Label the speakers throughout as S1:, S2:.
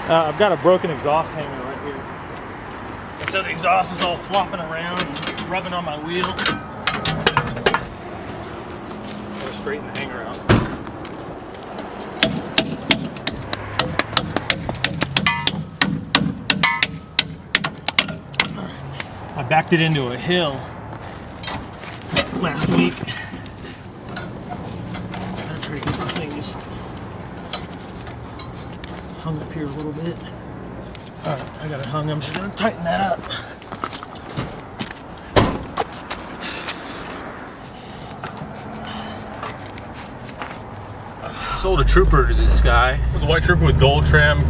S1: I've got a broken exhaust hanger right here. And so the exhaust is all flopping around and rubbing on my wheel. Gotta straighten the hanger out. I backed it into a hill last week. I'm trying to get this thing just hung up here a little bit. Alright, I got it hung. I'm just going to tighten that up. I sold a trooper to this guy. It was a white trooper with gold trim.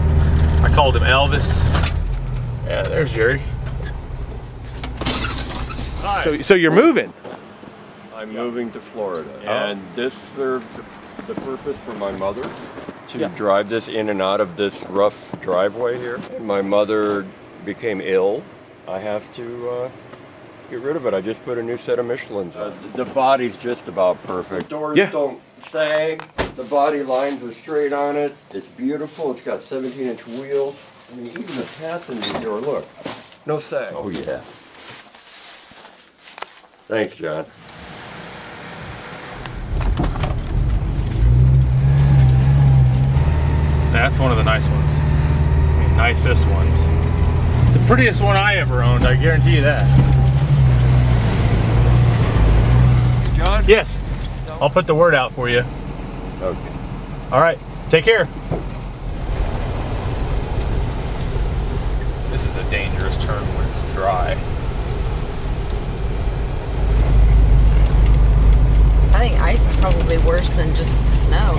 S1: I called him Elvis. Yeah, there's Jerry. Hi. So you're moving?
S2: I'm moving to Florida, and this served the purpose for my mother to drive this in and out of this rough driveway here. And my mother became ill. I have to get rid of it. I just put a new set of Michelins on. The body's just about perfect. Doors don't sag. The body lines are straight on it. It's beautiful. It's got 17-inch wheels. I mean, even the passenger door, look, no sag. Oh yeah. Thanks, John.
S1: That's one of the nice ones. I mean, nicest ones. It's the prettiest one I ever owned, I guarantee you that.
S2: John?
S1: Yes. I'll put the word out for you.
S2: Okay.
S1: All right. Take care. This is a dangerous turn when it's dry.
S3: I think ice is probably worse than just the snow.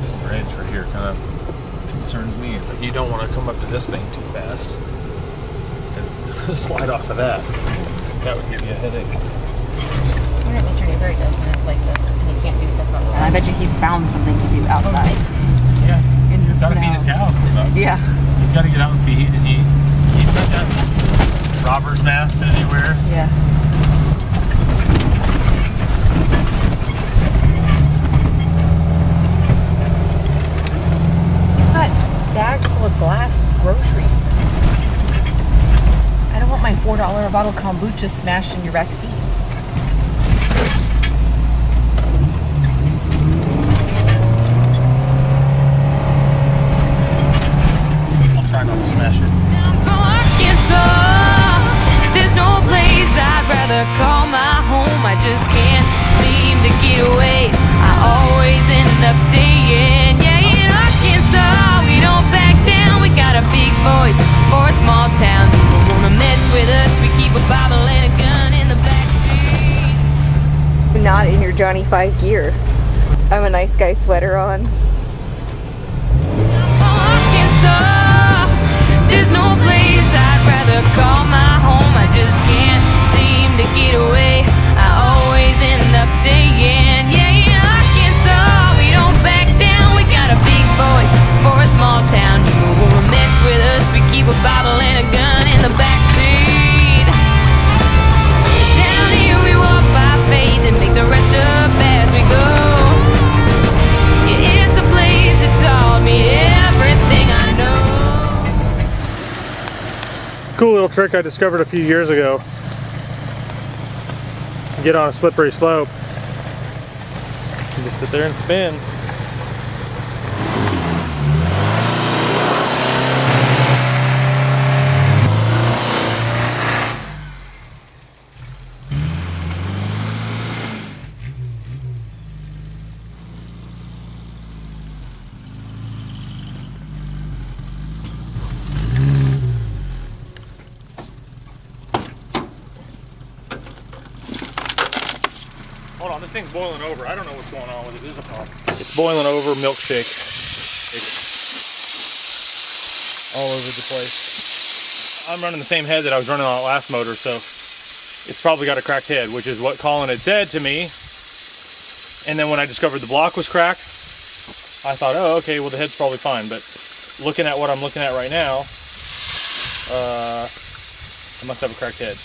S1: This bridge right here kind of concerns me. It's like you don't want to come up to this thing too fast and slide off of that. That would give you a headache.
S3: I wonder what Mr. Newberry does when it's like this and he can't do stuff outside. I bet you he's found something to do outside.
S1: Yeah.
S3: In the
S1: He's got to
S3: snow.
S1: feed his cows and stuff.
S3: Yeah.
S1: He's got to get out and feed, and he's got that robber's mask that he wears.
S3: Yeah. Bags full of glass groceries. I don't want my $4 a bottle kombucha smashed in your back seat.
S1: I'll try not to smash it.
S4: From Arkansas, there's no place I'd rather call my home. I just can't seem to get away. I always end up staying. Yeah, in Arkansas, we don't back down. We got a big voice for a small town. People wanna mess with us. We keep a Bible and a gun in the backseat.
S3: Not in your Johnny 5 gear. I have a nice guy sweater on.
S4: Arkansas, there's no place I'd rather call my home. I just can't seem to get away. I always end up staying. Yeah, in Arkansas, we don't back down. We got a big voice for a small town. People wanna mess with us. We keep a Bible and a gun in the backseat. Down here we walk by faith and make the rest up as we go. Yeah, it's a place that taught me everything I know.
S1: Cool little trick I discovered a few years ago. Get on a slippery slope. You just sit there and spin. Hold on, this thing's boiling over. I don't know what's going on with it. There's a problem. It's boiling over, milkshake. It's all over the place. I'm running the same head that I was running on that last motor, so it's probably got a cracked head, which is what Colin had said to me. And then when I discovered the block was cracked, I thought, oh, okay, well the head's probably fine. But looking at what I'm looking at right now, I must have a cracked head.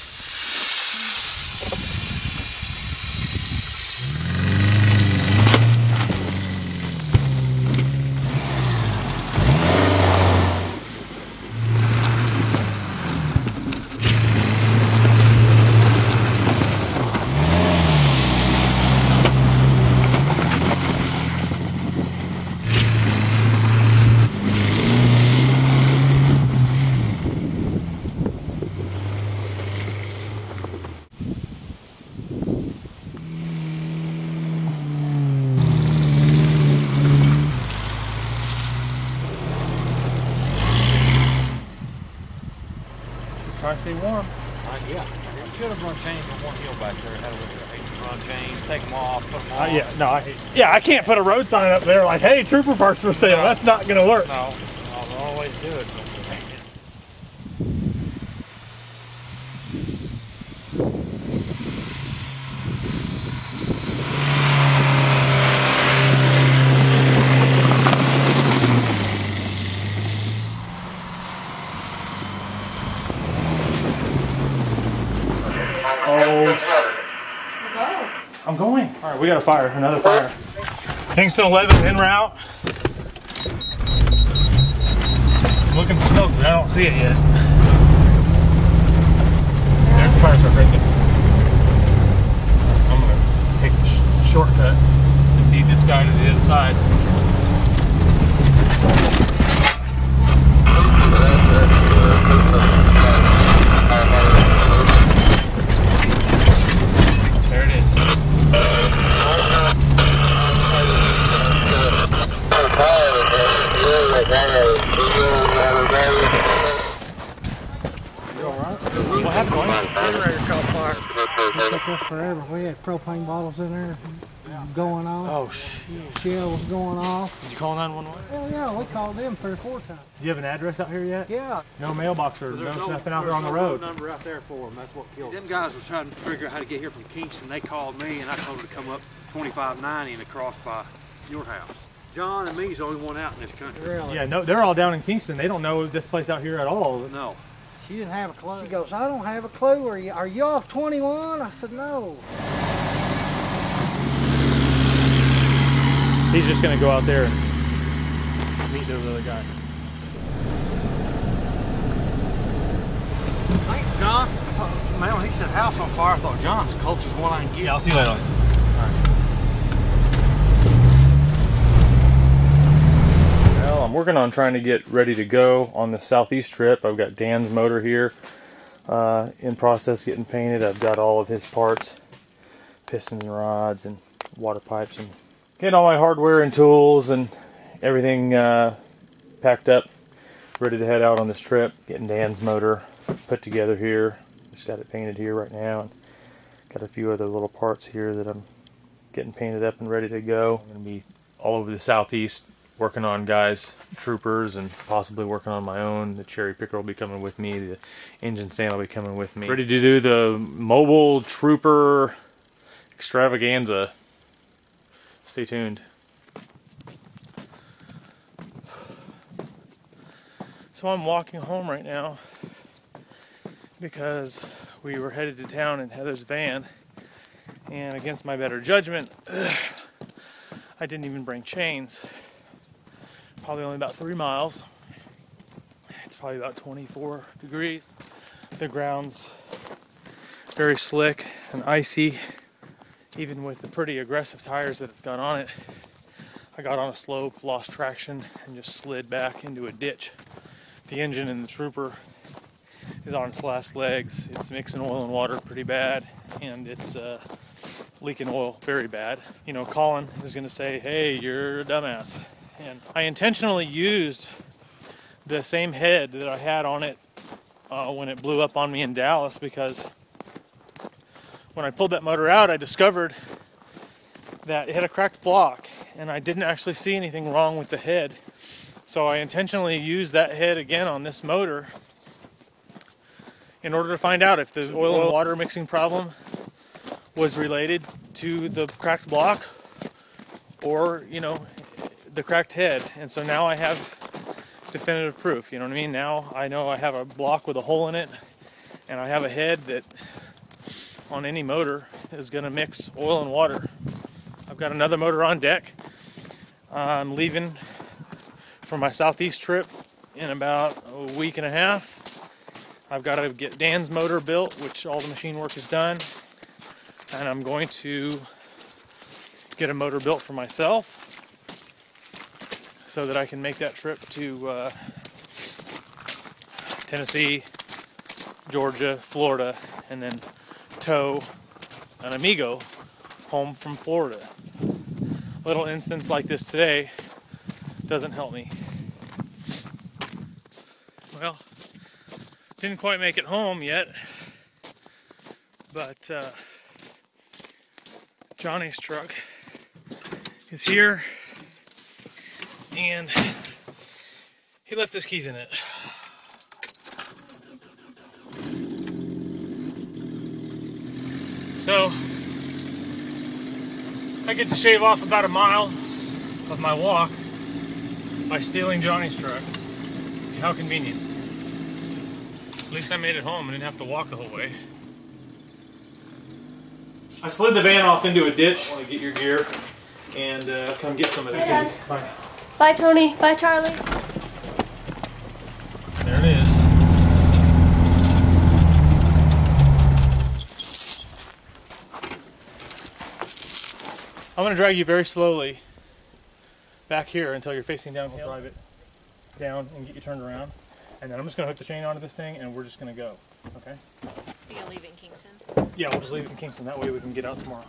S1: stay warm.
S5: Yeah. You should have run chains on one hill back there. Had a look at it. Run chains, take them off, put them on.
S1: Yeah, no, I can't put a road sign up there like, hey, trooper parts for sale. No, that's not going to work.
S5: No, the only way to do it.
S1: I'm going. All right, we got a fire, another fire. Kingston 11 en route. I'm looking for smoke, but I don't see it yet. There's the fire truck right there. I'm gonna take the shortcut and lead this guy to the other side. There it is. What happened, Wayne?
S6: Generator caught fire. It took us forever. We had propane bottles in there going off.
S1: Oh, shit.
S6: Shell was going off.
S1: Did you call 911?
S6: Well, yeah, we called them 3 or 4 times.
S1: Do you have an address out here yet?
S6: Yeah.
S1: No mailbox or no nothing out there on the road?
S5: There's no number out there for them. That's what killed them. Them guys was trying to figure out how to get here from Kingston. They called me, and I told them to come up 2590 and across by your house. John and me's the only one out in this country.
S6: Really?
S1: Yeah, no, they're all down in Kingston. They don't know this place out here at all.
S5: No.
S6: She didn't have a clue. She goes, I don't have a clue. Are you off 21? I said, no.
S1: He's just going to go out there and meet those other guys.
S5: Thanks, John. Man, when he said house on fire, I thought John's the closest one I can get.
S1: Yeah, I'll see you later. All right. Well, I'm working on trying to get ready to go on the southeast trip. I've got Dan's motor here in process getting painted. I've got all of his parts, pistons and rods and water pipes, and getting all my hardware and tools and everything packed up, ready to head out on this trip. Getting Dan's motor put together here. Just got it painted here right now, and got a few other little parts here that I'm getting painted up and ready to go. I'm going to be all over the southeast working on guys, troopers, and possibly working on my own. The cherry picker will be coming with me. The engine stand will be coming with me. Ready to do the mobile trooper extravaganza. Stay tuned. So I'm walking home right now because we were headed to town in Heather's van, and against my better judgment, I didn't even bring chains. Probably only about 3 miles. It's probably about 24 degrees. The ground's very slick and icy, even with the pretty aggressive tires that it's got on it. I got on a slope, lost traction, and just slid back into a ditch. The engine in the Trooper is on its last legs. It's mixing oil and water pretty bad, and it's leaking oil very bad. You know, Colin is going to say, hey, you're a dumbass. And I intentionally used the same head that I had on it when it blew up on me in Dallas, because when I pulled that motor out, I discovered that it had a cracked block, and I didn't actually see anything wrong with the head. So I intentionally used that head again on this motor in order to find out if the oil and water mixing problem was related to the cracked block or, you know, the cracked head. And so now I have definitive proof, you know what I mean? Now I know I have a block with a hole in it, and I have a head that on any motor is going to mix oil and water. I've got another motor on deck. I'm leaving for my southeast trip in about a week and a half. I've got to get Dan's motor built, which all the machine work is done, and I'm going to get a motor built for myself so that I can make that trip to Tennessee, Georgia, Florida, and then tow an Amigo home from Florida. A little instance like this today doesn't help me. Well, Didn't quite make it home yet, but Johnny's truck is here, and he left his keys in it. So I get to shave off about a mile of my walk by stealing Johnny's truck. How convenient. At least I made it home and didn't have to walk the whole way. I slid the van off into a ditch. I want to get your gear and come get some of this.
S7: Dad.
S1: Bye.
S7: Bye, Tony. Bye, Charlie.
S1: There it is. I'm going to drag you very slowly back here until you're facing downhill. Drive it down and get you turned around. And then I'm just going to hook the chain onto this thing and we're just going to go. Okay?
S3: You gonna leave it in Kingston?
S1: Yeah, we'll just leave it in Kingston. That way we can get out tomorrow.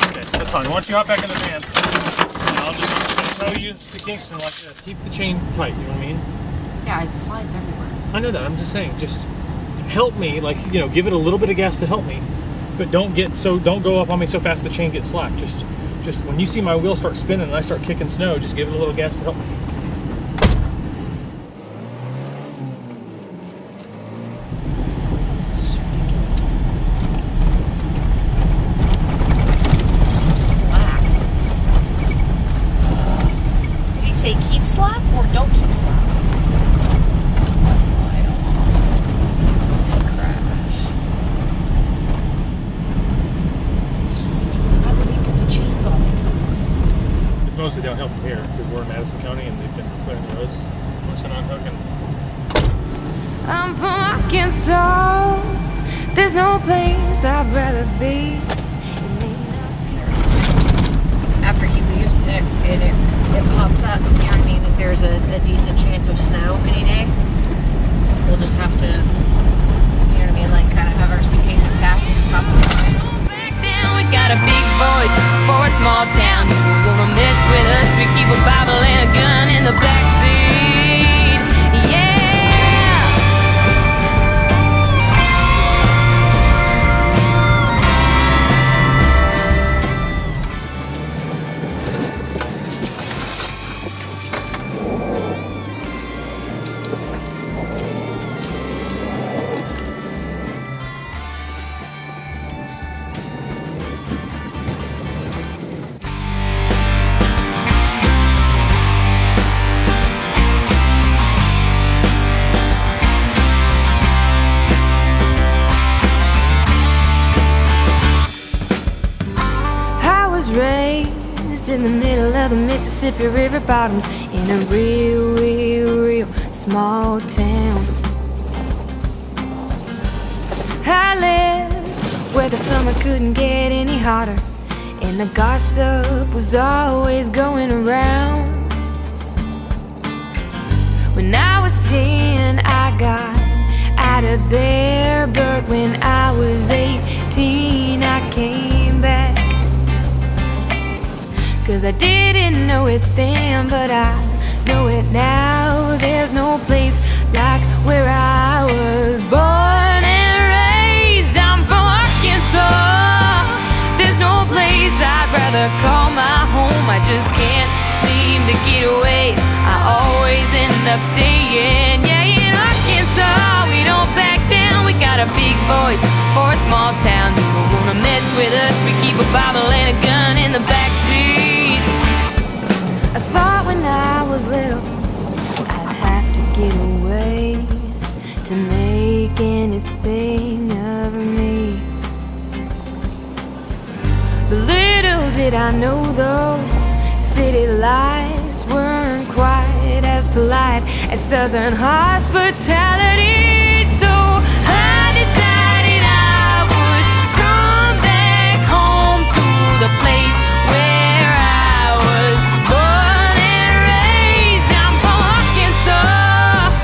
S1: Okay, that's fine. Once you hop back in the van, I'll just tow you to Kingston like this. Keep the chain tight, you know what I mean?
S3: Yeah, it slides everywhere.
S1: I know that. I'm just saying, just help me, like, you know, give it a little bit of gas to help me, but don't go up on me so fast the chain gets slack. Just when you see my wheel start spinning and I start kicking snow, just give it a little gas to help me.
S3: This is just ridiculous. Keep slack. Did he say keep slack or don't keep slack? Slide on. Crash. This is just stupid. I wouldn't even put the chains on it.
S1: It's mostly downhill from here because we're in Madison County and they've been clearing the roads. Once they're not hooking.
S4: I'm from Arkansas. There's no place I'd rather be.
S3: After he leaves, it pops up, you know what I mean, that there's a decent chance of snow any day. We'll just have to, you know what I mean, like kind of have our suitcases packed and just hop on the line.
S4: Back down, we got a big voice for a small town. People wanna mess with us. We keep a Bible and a gun in the backseat. Yeah. Raised in the middle of the Mississippi River bottoms in a real small town. I lived where the summer couldn't get any hotter and the gossip was always going around. When I was 10, I got out of there, but when I was 18, I came back. 'Cause I didn't know it then, but I know it now. There's no place like where I was born and raised. I'm from Arkansas. There's no place I'd rather call my home. I just can't seem to get away. I always end up staying. Yeah, in Arkansas, we don't back down. We got a big voice for a small town. People wanna mess with us. We keep a Bible and a gun in the backseat. I thought when I was little I'd have to get away to make anything of me. But little did I know those city lights weren't quite as polite as Southern hospitality. So I decided I would come back home to the place where I was born and raised. I'm from Arkansas.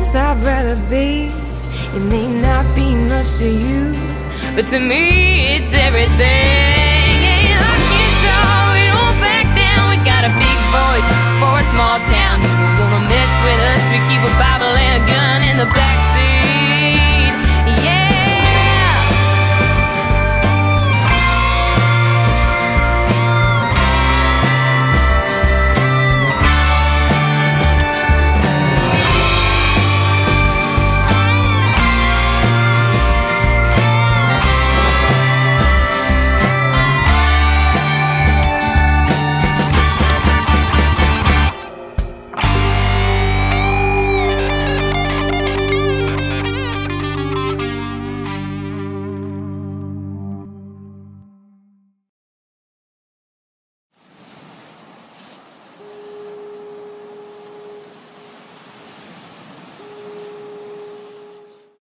S4: place I'd rather be. It may not be much to you, but to me it's everything. And I can't talk, we don't back down. We got a big voice for a small town. Who gonna mess with us? We keep a Bible and a gun in the backseat.